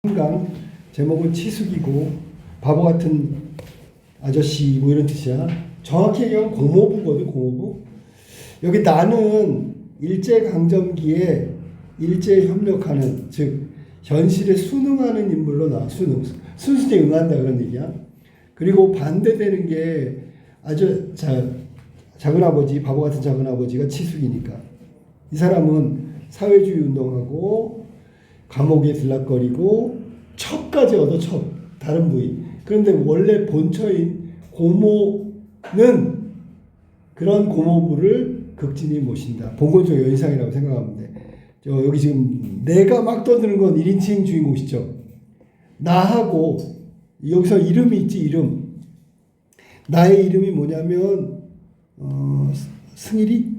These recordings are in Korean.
한강 제목은 치숙이고 바보 같은 아저씨 뭐 이런 뜻이야. 정확히 얘기하면 공모부거든. 공모부. 여기 나는 일제강점기에 일제에 협력하는, 즉 현실에 순응하는 인물로 나와. 순순히 응한다 그런 얘기야. 그리고 반대되는 게 작은아버지, 바보 같은 작은아버지가 치숙이니까. 이 사람은 사회주의 운동하고 감옥에 들락거리고 첩까지 얻어. 첩, 다른 부위. 그런데 원래 본처인 고모는 그런 고모부를 극진히 모신다. 봉건적 연상이라고 생각하면 돼. 여기 지금 내가 막 떠드는 건 1인칭 주인공 시점. 나하고 여기서 이름이 있지. 이름. 나의 이름이 뭐냐면 승일이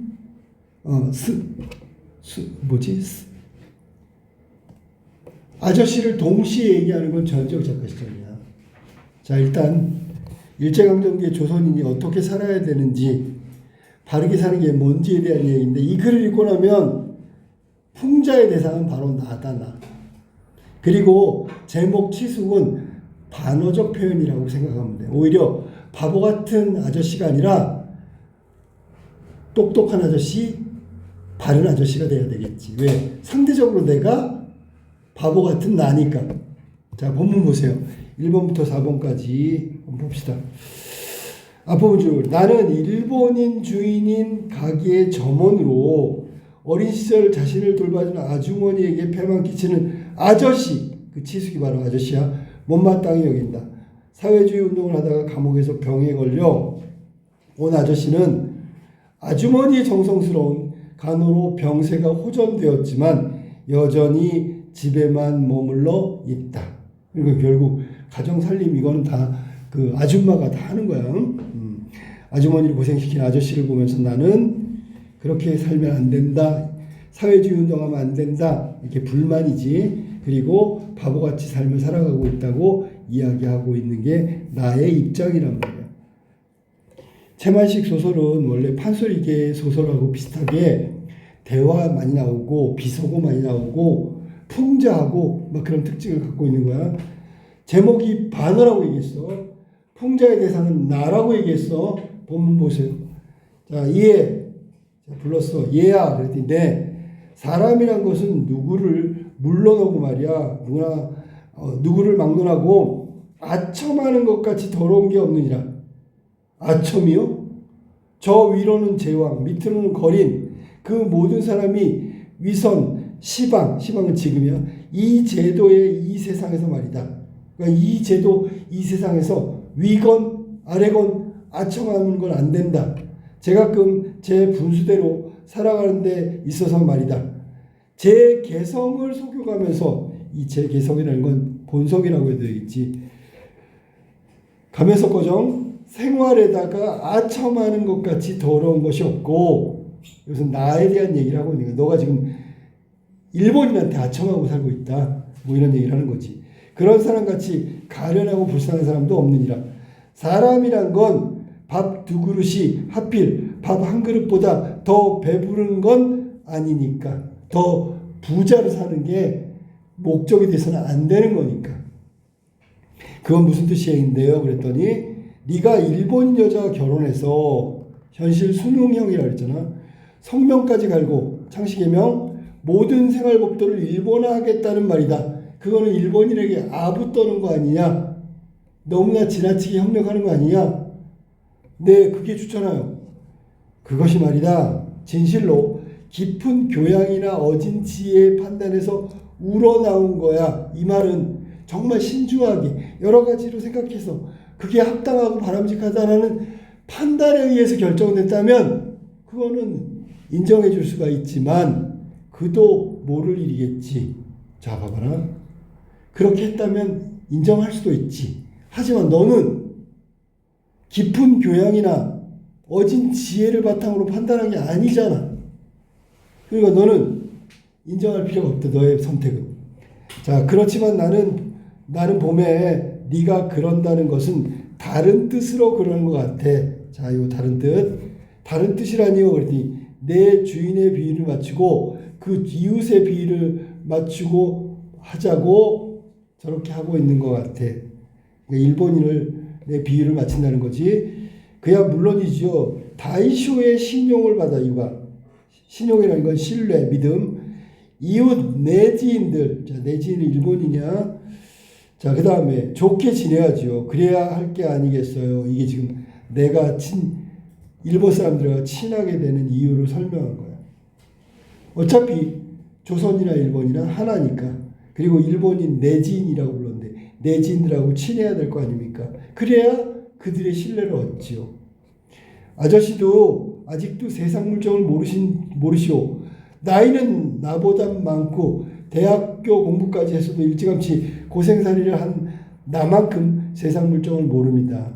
아저씨를 동시에 얘기하는 건 전적 작가 시점이야. 자, 일단 일제강점기의 조선인이 어떻게 살아야 되는지, 바르게 사는 게 뭔지에 대한 얘기인데, 이 글을 읽고 나면 풍자의 대상은 바로 나다. 나. 그리고 제목 치숙은 반어적 표현이라고 생각하면 돼. 오히려 바보 같은 아저씨가 아니라 똑똑한 아저씨, 바른 아저씨가 돼야 되겠지. 왜? 상대적으로 내가 바보 같은 나니까. 자, 본문 보세요. 1번부터 4번까지 한번 봅시다. 앞부분 줄. 나는 일본인 주인인 가게의 점원으로 어린 시절 자신을 돌봐주는 아주머니에게 폐만 끼치는 아저씨, 그 치숙이 바로 아저씨야, 못마땅히 여긴다. 사회주의 운동을 하다가 감옥에서 병에 걸려 온 아저씨는 아주머니의 정성스러운 간호로 병세가 호전되었지만 여전히 집에만 머물러 있다. 그리고 결국 가정 살림 이거는 다 그 아줌마가 다 하는 거야. 아주머니를 고생시킨 아저씨를 보면서 나는 그렇게 살면 안 된다. 사회주의 운동하면 안 된다. 이렇게 불만이지. 그리고 바보같이 삶을 살아가고 있다고 이야기하고 있는 게 나의 입장이란 말이야. 채만식 소설은 원래 판소리계 소설하고 비슷하게 대화 많이 나오고 비속어 많이 나오고 풍자하고 막 그런 특징을 갖고 있는 거야. 제목이 반어라고 얘기했어. 풍자의 대상은 나라고 얘기했어. 본문 보세요. 자, 얘 불렀어. 얘야 그랬더니 네, 사람이란 것은 누구를 물러나고 말이야. 누구를 막론하고 아첨하는 것 같이 더러운 게 없느니라. 아첨이요? 저 위로는 제왕, 밑으로는 거린, 그 모든 사람이 위선, 시방은 지금이야. 이 제도의 이 세상에서 말이다. 그러니까 이 제도, 이 세상에서 위건, 아래건, 아첨하는 건 안 된다. 제가끔 제 분수대로 살아가는 데 있어서 말이다. 제 개성을 속여가면서, 이 제 개성이라는 건 본성이라고 해도 되겠지. 가면서 거정 생활에다가 아첨하는 것 같이 더러운 것이 없고, 이것은 나에 대한 얘기를 하고 있는 거야. 너가 지금 일본인한테 아첨하고 살고 있다. 뭐 이런 얘기를 하는 거지. 그런 사람같이 가련하고 불쌍한 사람도 없느니라. 사람이란 건 밥 두 그릇이 하필 밥 한 그릇보다 더 배부른 건 아니니까. 더 부자로 사는 게 목적이 돼서는 안 되는 거니까. 그건 무슨 뜻이인데요? 그랬더니 네가 일본 여자와 결혼해서 현실 순응형이라 그랬잖아. 성명까지 갈고 창씨개명 모든 생활법도를 일본화하겠다는 말이다. 그거는 일본인에게 아부 떠는 거 아니냐? 너무나 지나치게 협력하는 거 아니냐? 네, 그게 좋잖아요. 그것이 말이다. 진실로 깊은 교양이나 어진 지혜의 판단에서 우러나온 거야. 이 말은 정말 신중하게 여러 가지로 생각해서 그게 합당하고 바람직하다라는 판단에 의해서 결정됐다면 그거는 인정해 줄 수가 있지만 그도 모를 일이겠지. 자, 봐봐라. 그렇게 했다면 인정할 수도 있지. 하지만 너는 깊은 교양이나 어진 지혜를 바탕으로 판단한 게 아니잖아. 그러니까 너는 인정할 필요가 없다. 너의 선택은. 자, 그렇지만 나는 봄에 네가 그런다는 것은 다른 뜻으로 그러는 것 같아. 자, 요 다른 뜻. 다른 뜻이라니요. 그랬더니 내 주인의 비위를 맞추고 그 이웃의 비위를 맞추고 하자고 저렇게 하고 있는 것 같아. 그러니까 일본인을 내 비유를 맞춘다는 거지. 그야 물론이죠. 다이쇼의 신용을 받아 이봐. 신용이라는 건 신뢰, 믿음. 이웃 내지인들, 자 내지인은 일본이냐? 자 그 다음에 좋게 지내야죠. 그래야 할 게 아니겠어요. 이게 지금 내가 일본 사람들과 친하게 되는 이유를 설명한 거야. 어차피 조선이나 일본이나 하나니까. 그리고 일본인 내지인이라고 불렀는데 내지인들하고 친해야 될 거 아닙니까? 그래야 그들의 신뢰를 얻지요. 아저씨도 아직도 세상 물정을 모르시오. 나이는 나보다 많고 대학교 공부까지 했어도 일찌감치 고생살이를 한 나만큼 세상 물정을 모릅니다.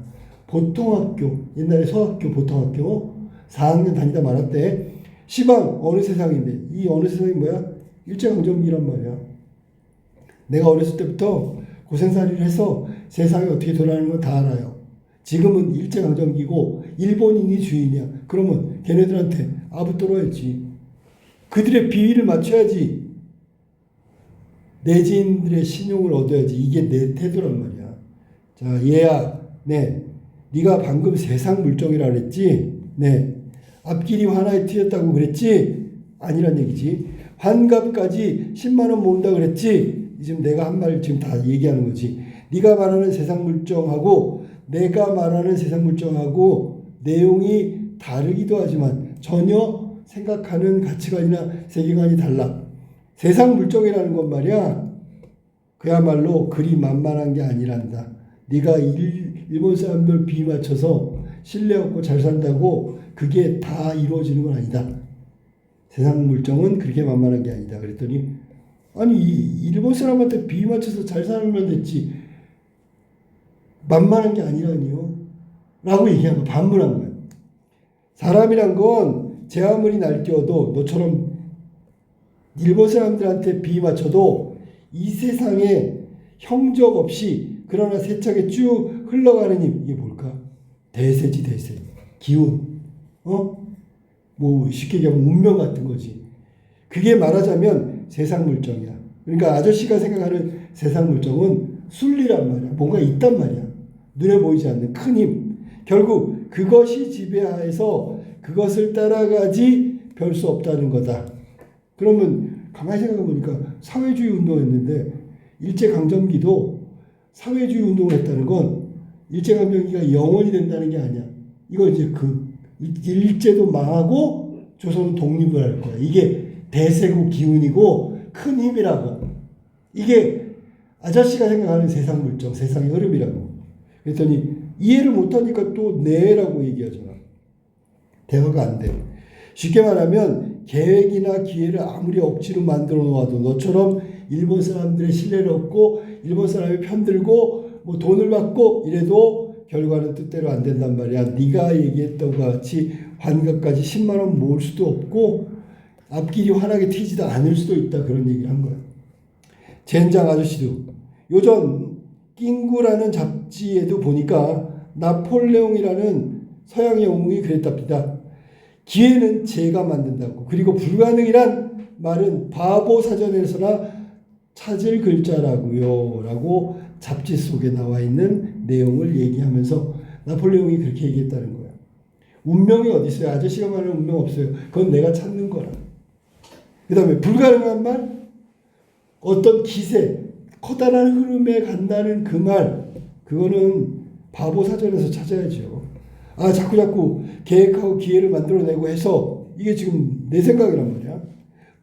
보통학교, 옛날에 서학교 보통학교 4학년 다니다 말았대. 시방 어느 세상인데 이 어느 세상이 뭐야? 일제강점기란 말이야. 내가 어렸을 때부터 고생살이를 해서 세상이 어떻게 돌아가는 건 다 알아요. 지금은 일제강점기고 일본인이 주인이야. 그러면 걔네들한테 아부떨어야지. 그들의 비위를 맞춰야지. 내지인들의 신용을 얻어야지. 이게 내 태도란 말이야. 자, 얘야, 네, 네가 방금 세상 물정이라 그랬지. 네, 앞길이 환하에 튀었다고 그랬지. 아니란 얘기지. 환갑까지 10만 원 모은다 그랬지. 지금 내가 한 말 지금 다 얘기하는 거지. 네가 말하는 세상 물정하고 내가 말하는 세상 물정하고 내용이 다르기도 하지만 전혀 생각하는 가치관이나 세계관이 달라. 세상 물정이라는 건 말이야. 그야말로 그리 만만한 게 아니란다. 네가 일본 사람들 비위 맞춰서 신뢰 얻고 잘 산다고 그게 다 이루어지는 건 아니다. 세상 물정은 그렇게 만만한 게 아니다. 그랬더니 아니 일본 사람한테 비위 맞춰서 잘 살면 됐지. 만만한 게 아니라니요. 라고 얘기한 거 반문한 거예요. 사람이란 건 제 아무리 날뛰어도 너처럼 일본 사람들한테 비위 맞춰도 이 세상에 형적 없이 그러나 세차게 쭉 흘러가는 힘. 이게 뭘까? 대세지 대세. 기운. 뭐 쉽게 얘기하면 운명 같은 거지. 그게 말하자면 세상 물정이야. 그러니까 아저씨가 생각하는 세상 물정은 순리란 말이야. 뭔가 있단 말이야. 눈에 보이지 않는 큰 힘. 결국 그것이 지배하에서 그것을 따라가지 별 수 없다는 거다. 그러면 가만히 생각해 보니까 사회주의 운동했는데 일제강점기도 사회주의 운동을 했다는 건 일제강점기가 영원히 된다는 게 아니야. 이거 이제 그 일제도 망하고 조선은 독립을 할 거야. 이게 대세고 기운이고 큰 힘이라고. 이게 아저씨가 생각하는 세상 물정, 세상의 흐름이라고. 그랬더니 이해를 못하니까 또 내라고 얘기하잖아. 대화가 안 돼. 쉽게 말하면 계획이나 기회를 아무리 억지로 만들어 놓아도 너처럼 일본 사람들의 신뢰를 얻고 일본 사람이 편들고 뭐 돈을 받고 이래도 결과는 뜻대로 안 된단 말이야. 네가 얘기했던 것 같이 환갑까지 10만 원 모을 수도 없고 앞길이 환하게 튀지도 않을 수도 있다. 그런 얘기를 한 거야. 젠장 아저씨도 요전 낑구라는 잡지에도 보니까 나폴레옹이라는 서양의 영웅이 그랬답니다. 기회는 제가 만든다고. 그리고 불가능이란 말은 바보 사전에서나 찾을 글자라고요. 라고 잡지 속에 나와 있는 내용을 얘기하면서 나폴레옹이 그렇게 얘기했다는 거야. 운명이 어디 있어요? 아저씨가 말하는 운명 없어요. 그건 내가 찾는 거라. 그 다음에 불가능한 말? 어떤 기세, 커다란 흐름에 간다는 그 말, 그거는 바보 사전에서 찾아야죠. 아, 자꾸 계획하고 기회를 만들어내고 해서 이게 지금 내 생각이란 말이야.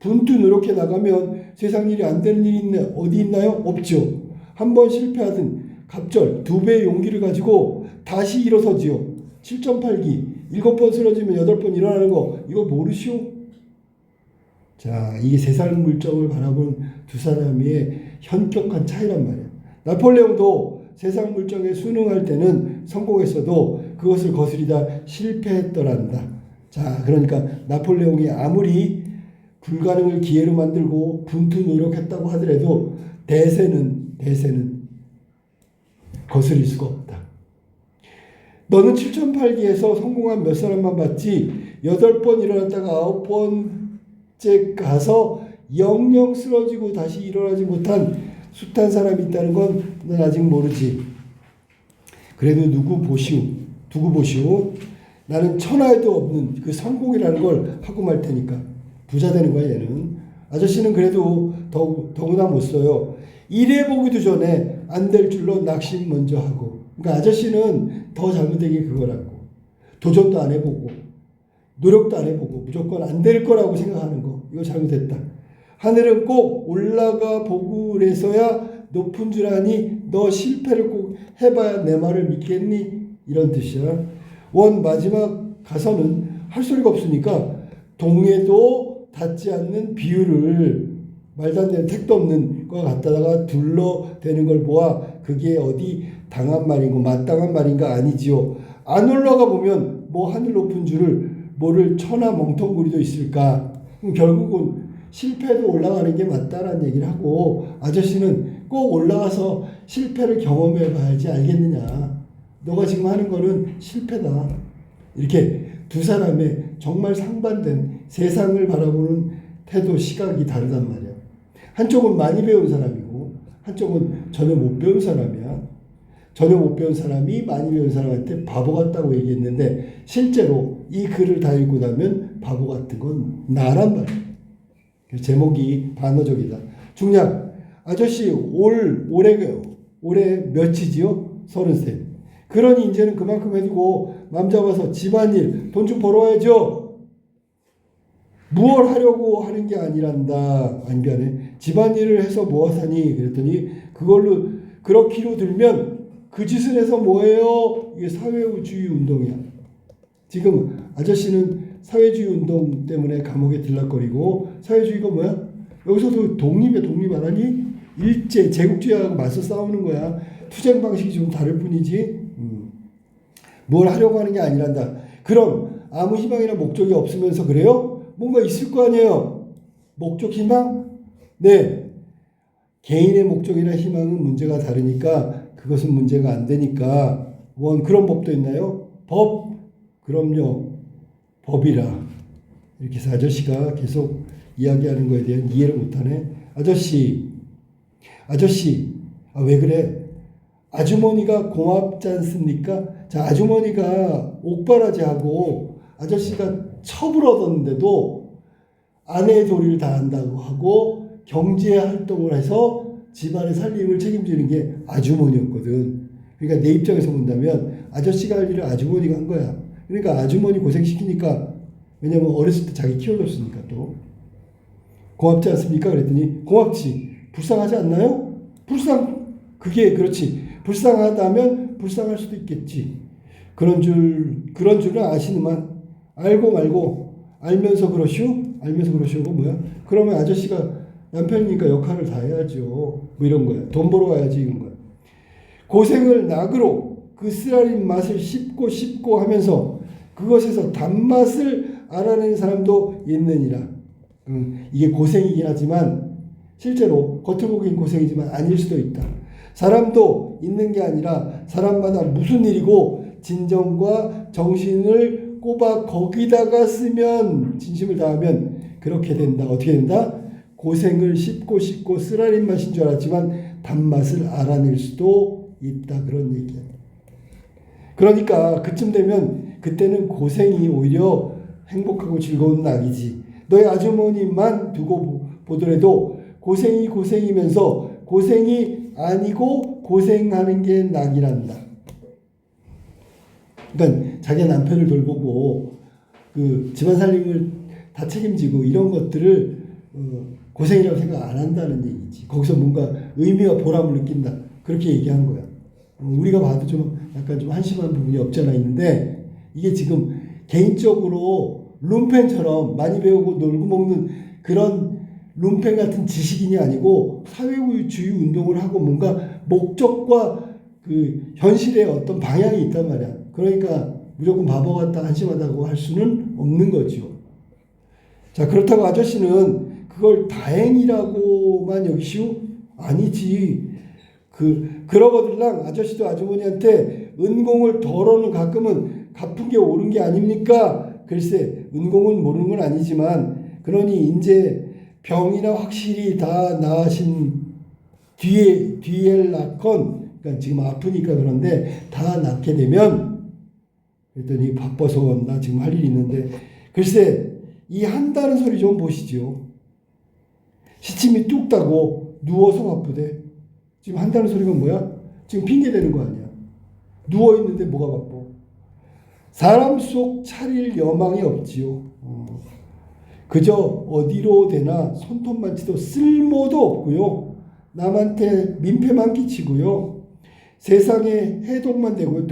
분투 노력해 나가면 세상 일이 안 되는 일이 어디 있나요? 없죠. 한 번 실패하든 갑절 2배의 용기를 가지고 다시 일어서지요. 7.8기 7번 쓰러지면 8번 일어나는 거 이거 모르시오? 자, 이게 세상 물정을 바라본 두 사람의 현격한 차이란 말이야. 나폴레옹도 세상 물정에 순응할 때는 성공했어도 그것을 거스리다 실패했더란다. 자, 그러니까 나폴레옹이 아무리 불가능을 기회로 만들고 분투 노력했다고 하더라도 대세는 거스릴 수가 없다. 너는 7.8기에서 성공한 몇 사람만 봤지 8번 일어났다가 9번째 가서 영영 쓰러지고 다시 일어나지 못한 숱한 사람이 있다는 건 넌 아직 모르지. 그래도 두고 보시오. 나는 천하에도 없는 그 성공이라는 걸 하고 말 테니까. 부자 되는 거야 얘는. 아저씨는 그래도 더구나 못 써요. 일해 보기도 전에 안 될 줄로 낙심 먼저 하고. 그러니까 아저씨는 더 잘못된 게 그거라고. 도전도 안 해보고 노력도 안 해보고 무조건 안 될 거라고 생각하는 거. 이거 잘못했다. 하늘은 꼭 올라가 보고 그래서야 높은 줄 아니 너 실패를 꼭 해봐야 내 말을 믿겠니? 이런 뜻이야. 원 마지막 가서는 할 소리가 없으니까 동에도 닿지 않는 비유를 말도 안 되는 택도 없는 거 갖다가 둘러대는 걸 보아 그게 어디 당한 말인가 마땅한 말인가 아니지요. 안 올라가 보면 뭐 하늘 높은 줄을 모를 천하 멍텅구리도 있을까. 그럼 결국은 실패도 올라가는 게 맞다라는 얘기를 하고 아저씨는 꼭 올라가서 실패를 경험해 봐야지 알겠느냐. 너가 지금 하는 거는 실패다. 이렇게 두 사람의 정말 상반된 세상을 바라보는 태도, 시각이 다르단 말이야. 한쪽은 많이 배운 사람이고 한쪽은 전혀 못 배운 사람이야. 전혀 못 배운 사람이 많이 배운 사람한테 바보 같다고 얘기했는데 실제로 이 글을 다 읽고 나면 바보 같은 건 나란 말이야. 제목이 반어적이다. 중략. 아저씨 올해 몇이지요? 33. 그러니 이제는 그만큼 해두고 맘 잡아서 집안일 돈 좀 벌어야죠. 무얼 하려고 하는 게 아니란다. 안 변해. 집안일을 해서 뭐 하사니? 그랬더니 그걸로 그렇기로 들면 그 짓을 해서 뭐예요? 이게 사회주의 운동이야. 지금 아저씨는 사회주의 운동 때문에 감옥에 들락거리고 사회주의가 뭐야? 여기서도 독립 안 하니? 일제 제국주의하고 맞서 싸우는 거야. 투쟁 방식이 좀 다를 뿐이지. 뭘 하려고 하는 게 아니란다. 그럼 아무 희망이나 목적이 없으면서 그래요? 뭔가 있을 거 아니에요. 목적, 희망? 네. 개인의 목적이나 희망은 문제가 다르니까 그것은 문제가 안 되니까 그런 법도 있나요? 법? 그럼요. 법이라. 이렇게 해서 아저씨가 계속 이야기하는 거에 대한 이해를 못하네. 아저씨, 왜 그래? 아주머니가 고맙지 않습니까? 자, 아주머니가 옥바라지하고 아저씨가 첩을 얻었는데도 아내의 도리를 다한다고 하고 경제 활동을 해서 집안의 살림을 책임지는 게 아주머니였거든. 그러니까 내 입장에서 본다면 아저씨가 할 일을 아주머니가 한 거야. 그러니까 아주머니 고생시키니까 왜냐면 어렸을 때 자기 키워줬으니까 또 고맙지 않습니까? 그랬더니 고맙지. 불쌍하지 않나요? 그게 그렇지. 불쌍하다면 불쌍할 수도 있겠지. 그런 줄은 아시는만 알고 말고 알면서 그러시오가 뭐야? 그러면 아저씨가 남편이니까 역할을 다 해야죠. 뭐 이런 거야. 돈 벌어 가야지 이런 거야. 고생을 낙으로 그 쓰라린 맛을 씹고 하면서 그것에서 단맛을 알아내는 사람도 있느니라. 이게 고생이긴 하지만 실제로 겉으로 보기엔 고생이지만 아닐 수도 있다. 사람도 있는 게 아니라 사람마다 무슨 일이고 진정과 정신을 꼽아 거기다가 쓰면 진심을 다하면 그렇게 된다. 어떻게 된다? 고생을 씹고 쓰라린 맛인 줄 알았지만 단맛을 알아낼 수도 있다. 그런 얘기야. 그러니까 그쯤 되면 그때는 고생이 오히려 행복하고 즐거운 낙이지. 너희 아주머니만 두고 보더라도 고생이면서 고생이 아니고 고생하는 게 낙이란다. 그러니까 자기 남편을 돌보고 그 집안 살림을 다 책임지고 이런 것들을 고생이라고 생각 안 한다는 얘기지. 거기서 뭔가 의미와 보람을 느낀다. 그렇게 얘기한 거야. 우리가 봐도 좀 약간 좀 한심한 부분이 없지 않아 있는데 이게 지금 개인적으로 룸펜처럼 많이 배우고 놀고 먹는 그런 룸펜 같은 지식인이 아니고 사회주의 운동을 하고 뭔가 목적과 그 현실의 어떤 방향이 있단 말이야. 그러니까 무조건 바보 같다 한심하다고 할 수는 없는 거죠. 자, 그렇다고 아저씨는 그걸 다행이라고만 여기시오? 아니지. 그러거들랑 아저씨도 아주머니한테 은공을 덜어는 가끔은 갚은 게 옳은 게 아닙니까? 글쎄, 은공은 모르는 건 아니지만, 그러니 이제 병이나 확실히 다 나으신 뒤에 낳건, 그러니까 지금 아프니까 그런데 다 낳게 되면, 그랬더니 바빠서 나 지금 할 일이 있는데, 글쎄 이 한다는 소리 좀 보시죠. 시침이 뚝 따고 누워서 바쁘대. 지금 한다는 소리가 뭐야? 지금 핑계 대는 거 아니야. 누워 있는데 뭐가 바빠? 사람 속 차릴 여망이 없지요. 그저 어디로 대나 손톱만 치도 쓸모도 없고요. 남한테 민폐만 끼치고요. 세상에 해독만 되고요.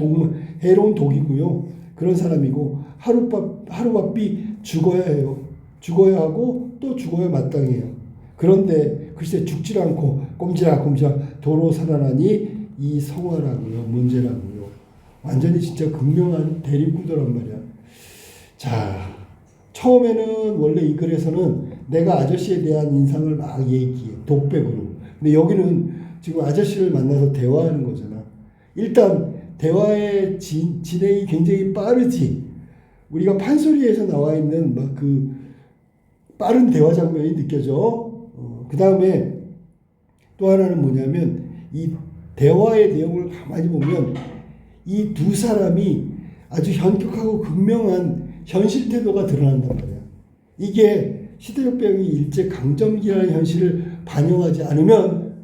해로운 독이고요. 그런 사람이고 하루바삐 죽어야 해요. 죽어야 하고 또 죽어야 마땅해요. 그런데 글쎄 죽질 않고 꼼지락꼼지락 도로 살아나니 이 성화라고요. 문제라고요. 완전히 진짜 극명한 대립구도란 말이야. 자, 처음에는 원래 이 글에서는 내가 아저씨에 대한 인상을 막 얘기해. 독백으로. 근데 여기는 지금 아저씨를 만나서 대화하는 거잖아. 일단 대화의 진행이 굉장히 빠르지. 우리가 판소리에서 나와 있는 막 그 빠른 대화 장면이 느껴져. 그 다음에 또 하나는 뭐냐면 이 대화의 내용을 가만히 보면 이 두 사람이 아주 현격하고 극명한 현실 태도가 드러난단 말이야. 이게 시대역병이 일제강점기라는 현실을 반영하지 않으면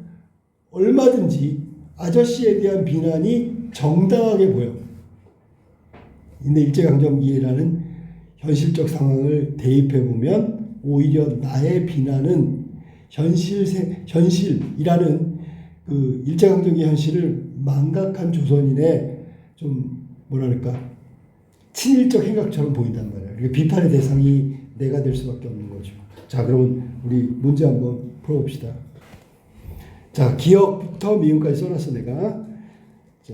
얼마든지 아저씨에 대한 비난이 정당하게 보여. 근데 일제강점기라는 현실적 상황을 대입해 보면 오히려 나의 비난은 현실이라는 그 일제강점기 현실을 망각한 조선인의 좀 뭐랄까 친일적 행각처럼 보인단 말이야. 그러니까 비판의 대상이 내가 될 수밖에 없는 거죠. 자, 그러면 우리 문제 한번 풀어봅시다. 자, 기억부터 미음까지 써놨어 내가. 자,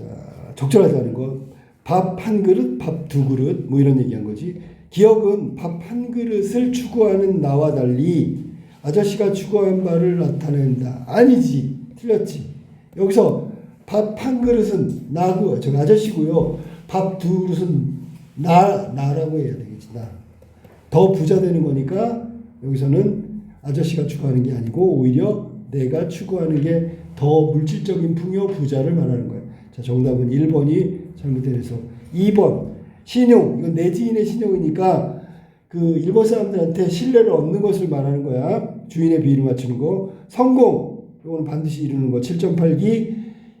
적절하다는 거. 밥 한 그릇, 밥 두 그릇 뭐 이런 얘기한 거지. 기억은 밥 한 그릇을 추구하는 나와 달리 아저씨가 추구한 바를 나타낸다. 아니지. 틀렸지. 여기서 밥 한 그릇은 나고 저 아저씨고요. 밥 두 그릇은 나라고 해야 되겠지. 나. 더 부자 되는 거니까 여기서는 아저씨가 추구하는 게 아니고 오히려 내가 추구하는 게 더 물질적인 풍요 부자를 말하는 거야. 자, 정답은 1번이 잘못된 해서 2번 신용. 이건 내 지인의 신용이니까 그 일본 사람들한테 신뢰를 얻는 것을 말하는 거야. 주인의 비위를 맞추는 거. 성공. 이거는 반드시 이루는 거. 7.8기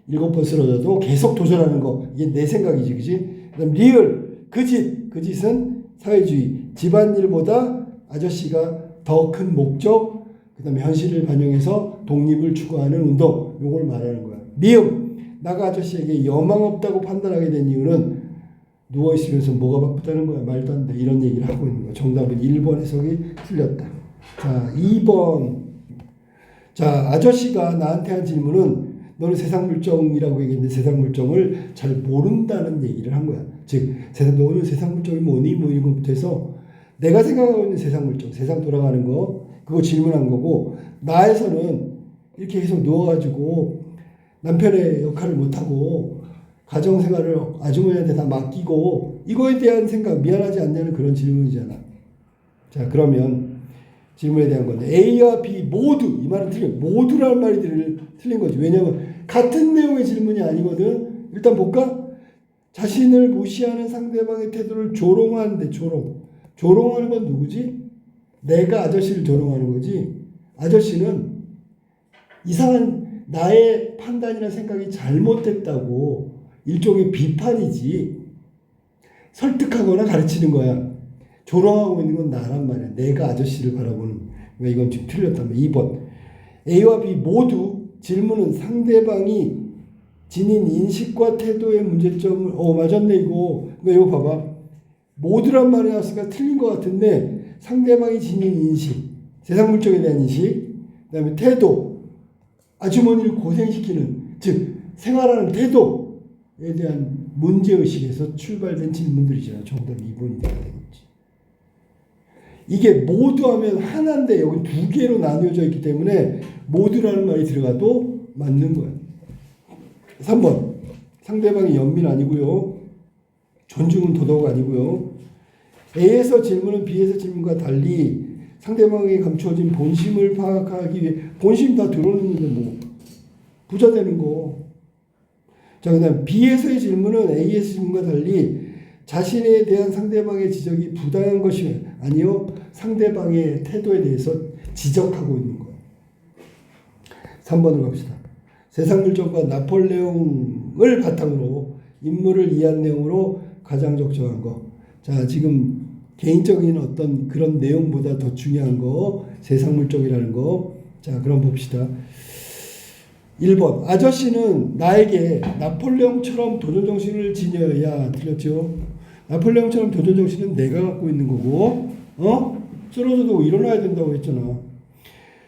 7번 쓰러져도 계속 도전하는 거. 이게 내 생각이지. 그지? 그다음 리을. 그 짓은 사회주의. 집안일보다 아저씨가 더 큰 목적. 그 다음에 현실을 반영해서 독립을 추구하는 운동. 요걸 말하는 거야. 미음. 나가 아저씨에게 여망 없다고 판단하게 된 이유는 누워있으면서 뭐가 바쁘다는 거야. 말도 안 돼. 이런 얘기를 하고 있는 거야. 정답은 1번 해석이 틀렸다. 자, 2번. 자, 아저씨가 나한테 한 질문은 너는 세상 물정이라고 얘기했는데 세상 물정을 잘 모른다는 얘기를 한 거야. 즉, 너는 세상 물정이 뭐니? 뭐 이런 것부터 해서 내가 생각하고 있는 세상 물정, 세상 돌아가는 거, 그거 질문한 거고, 나에서는 이렇게 계속 누워가지고 남편의 역할을 못하고 가정생활을 아주머니한테 다 맡기고 이거에 대한 생각, 미안하지 않냐는 그런 질문이잖아. 자, 그러면 질문에 대한 건데 A와 B 모두, 이 말은 틀린, 모두라는 말이 틀린 거지. 왜냐하면 같은 내용의 질문이 아니거든. 일단 볼까? 자신을 무시하는 상대방의 태도를 조롱하는데 조롱하는 건 누구지? 내가 아저씨를 조롱하는 거지. 아저씨는 이상한 나의 판단이나 생각이 잘못됐다고 일종의 비판이지. 설득하거나 가르치는 거야. 조롱하고 있는 건 나란 말이야. 내가 아저씨를 바라보는. 그러니까 이건 지금 틀렸다면. 2번. A와 B 모두 질문은 상대방이 지닌 인식과 태도의 문제점을 맞았네 이거. 그러니까 이거 봐봐. 모두란 말이 나왔으니까 틀린 것 같은데 상대방이 지닌 인식, 세상 물정에 대한 인식, 그 다음에 태도, 아주머니를 고생시키는, 즉 생활하는 태도에 대한 문제의식에서 출발된 질문들이잖아. 정답 2번이 돼야 되겠지. 이게 모두 하면 하나인데 여기 두 개로 나뉘어져 있기 때문에 모두라는 말이 들어가도 맞는 거야. 3번. 상대방이 연민 아니고요. 존중은 도덕 아니고요. A에서 질문은 B에서 질문과 달리 상대방에게 감추어진 본심을 파악하기 위해 본심 다 드러냈는데 뭐 부자 되는 거. 자, 그 다음 B에서의 질문은 A의 질문과 달리 자신에 대한 상대방의 지적이 부당한 것이 아니요 상대방의 태도에 대해서 지적하고 있는 거예요. 3번으로 갑시다. 세상 물정과 나폴레옹을 바탕으로 인물을 이해한 내용으로 가장 적정한 거. 자, 지금 개인적인 어떤 그런 내용보다 더 중요한 거, 세상 물정이라는 거. 자, 그럼 봅시다. 1번. 아저씨는 나에게 나폴레옹처럼 도전정신을 지녀야. 틀렸죠? 나폴레옹처럼 도전정신은 내가 갖고 있는 거고, 쓰러져도 일어나야 된다고 했잖아.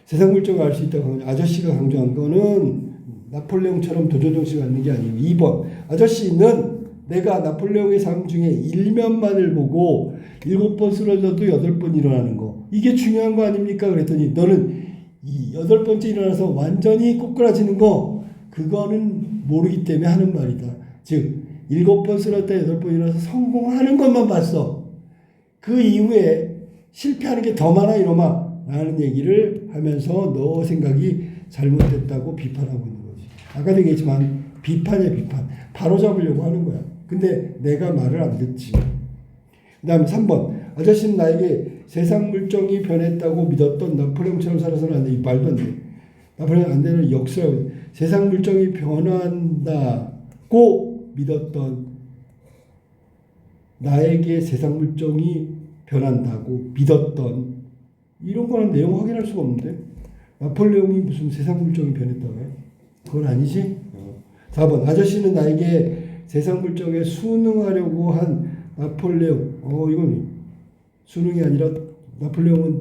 세상 물정을 알 수 있다고 아저씨가 강조한 거는 나폴레옹처럼 도전정신을 갖는 게 아니고 2번. 아저씨는 내가 나폴레옹의 삶 중에 일면만을 보고 7번 쓰러져도 8번 일어나는 거. 이게 중요한 거 아닙니까? 그랬더니 너는 이 8번째 일어나서 완전히 꼬꾸라지는 거 그거는 모르기 때문에 하는 말이다. 즉 7번 쓰러졌다 8번 일어나서 성공하는 것만 봤어. 그 이후에 실패하는 게 더 많아 이놈아 라는 얘기를 하면서 너 생각이 잘못됐다고 비판하고 있는 거지. 아까도 얘기했지만 비판이야 비판. 바로잡으려고 하는 거야. 근데 내가 말을 안 듣지. 그 다음에 3번. 아저씨는 나에게 세상 물정이 변했다고 믿었던 나폴레옹처럼 살아서는 안 돼. 이 말도 안 돼. 나폴레옹 안 되는 역사라고. 세상 물정이 변한다고 믿었던 나에게 세상 물정이 변한다고 믿었던 이런 거는 내용 확인할 수가 없는데 나폴레옹이 무슨 세상 물정이 변했다고 해? 그건 아니지? 4번. 아저씨는 나에게 세상 물정에 순응하려고 한 나폴레옹. 이건 순응이 아니라 나폴레옹은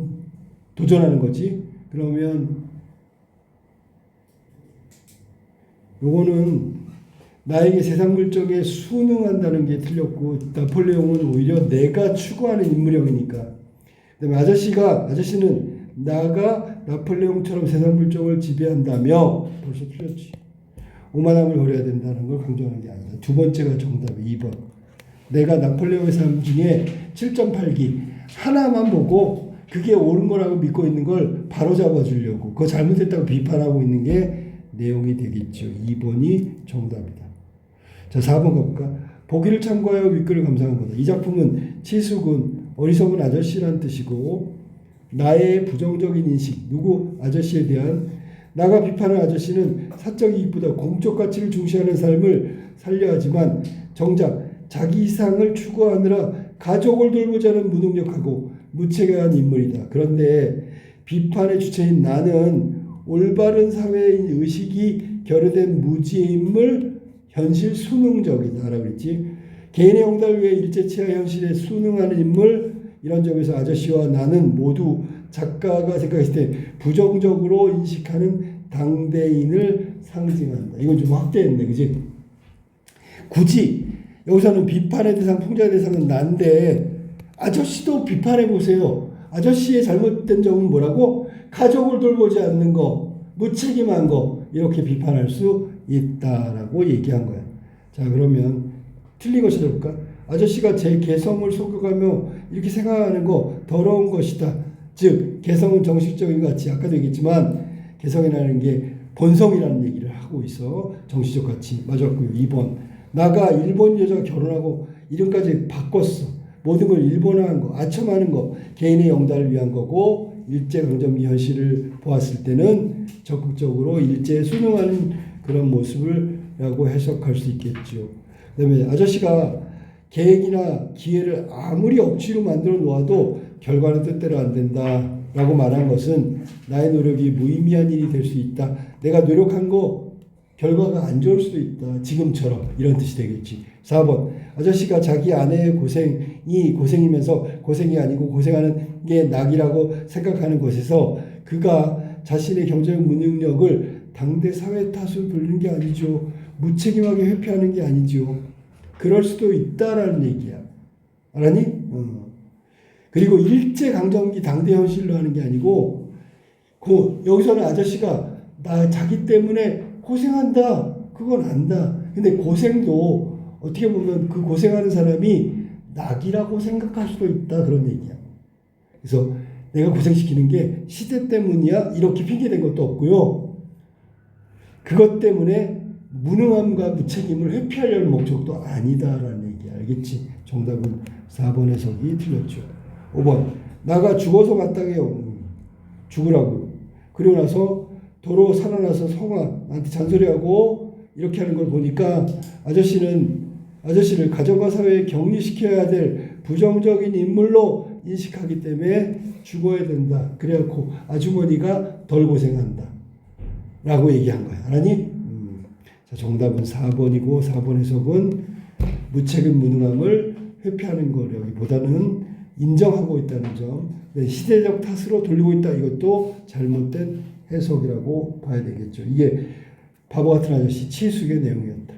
도전하는 거지. 그러면 요거는 나에게 세상 물정에 순응한다는 게 틀렸고 나폴레옹은 오히려 내가 추구하는 인물형이니까. 그다음에 아저씨는 나가 나폴레옹처럼 세상 물정을 지배한다며 벌써 틀렸지. 오만함을 버려야 된다는 걸 강조하는 게 아니다. 두 번째가 정답이 2번. 내가 나폴레옹의 삶 중에 7.8기 하나만 보고 그게 옳은 거라고 믿고 있는 걸 바로잡아 주려고 그거 잘못했다고 비판하고 있는 게 내용이 되겠죠. 2번이 정답이다. 자, 4번 가볼까? 보기를 참고하여 윗글을 감상한 거다. 이 작품은 치수군, 어리석은 아저씨란 뜻이고 나의 부정적인 인식, 누구 아저씨에 대한 나가 비판한 아저씨는 사적 이익보다 공적 가치를 중시하는 삶을 살려 하지만 정작 자기 이상을 추구하느라 가족을 돌보지 않은 무능력하고 무책임한 인물이다. 그런데 비판의 주체인 나는 올바른 사회의 의식이 결여된 무지의 인물, 현실 순응적이다 라고 했지. 개인의 영달을 위해 일제치하 현실에 순응하는 인물, 이런 점에서 아저씨와 나는 모두 작가가 생각했을 때 부정적으로 인식하는 당대인을 상징한다. 이건 좀 확대했네, 그지? 굳이 여기서는 비판의 대상, 풍자의 대상은 난데 아저씨도 비판해 보세요. 아저씨의 잘못된 점은 뭐라고? 가족을 돌보지 않는 거, 무책임한 거 이렇게 비판할 수 있다라고 얘기한 거야. 자, 그러면 틀린 것을 해볼까? 아저씨가 제 개성을 속여가며 이렇게 생각하는 거 더러운 것이다. 즉 개성은 정식적인 것 같이 아까도 얘기했지만 개성이라는 게 본성이라는 얘기를 하고 있어. 정치적 가치. 맞았고요. 2번. 나가 일본 여자가 결혼하고 이름까지 바꿨어. 모든 걸 일본화한 거, 아첨하는 거, 개인의 영달을 위한 거고 일제강점기 현실을 보았을 때는 적극적으로 일제에 순응하는 그런 모습을라고 해석할 수 있겠죠. 그다음에 아저씨가 계획이나 기회를 아무리 억지로 만들어 놓아도 결과는 뜻대로 안 된다라고 말한 것은 나의 노력이 무의미한 일이 될 수 있다. 내가 노력한 거 결과가 안 좋을 수도 있다. 지금처럼 이런 뜻이 되겠지. 4번. 아저씨가 자기 아내의 고생이 고생이면서 고생이 아니고 고생하는 게 낙이라고 생각하는 것에서 그가 자신의 경제적 무능력을 당대 사회 탓으로 돌리는 게 아니죠. 무책임하게 회피하는 게 아니죠. 그럴 수도 있다라는 얘기야. 알았니? 그리고 일제강점기 당대 현실로 하는 게 아니고 여기서는 아저씨가 나 자기 때문에 고생한다. 그건 안다. 근데 고생도 어떻게 보면 그 고생하는 사람이 낙이라고 생각할 수도 있다. 그런 얘기야. 그래서 내가 고생시키는 게 시대 때문이야. 이렇게 핑계댄 것도 없고요. 그것 때문에 무능함과 무책임을 회피하려는 목적도 아니다라는 얘기. 알겠지? 정답은 4번 해석이 틀렸죠. 5번. 나가 죽어서 마땅해요. 죽으라고. 그리고 나서 도로 살아나서 성아 나한테 잔소리하고 이렇게 하는 걸 보니까 아저씨를 가정과 사회에 격리시켜야 될 부정적인 인물로 인식하기 때문에 죽어야 된다. 그래갖고 아주머니가 덜 고생한다. 라고 얘기한 거야. 알았니? 자, 정답은 4번이고 4번 해석은 무책임 무능함을 회피하는 거라기보다는 인정하고 있다는 점. 시대적 탓으로 돌리고 있다. 이것도 잘못된 해석이라고 봐야 되겠죠. 이게 바보 같은 아저씨 치수의 내용이었다.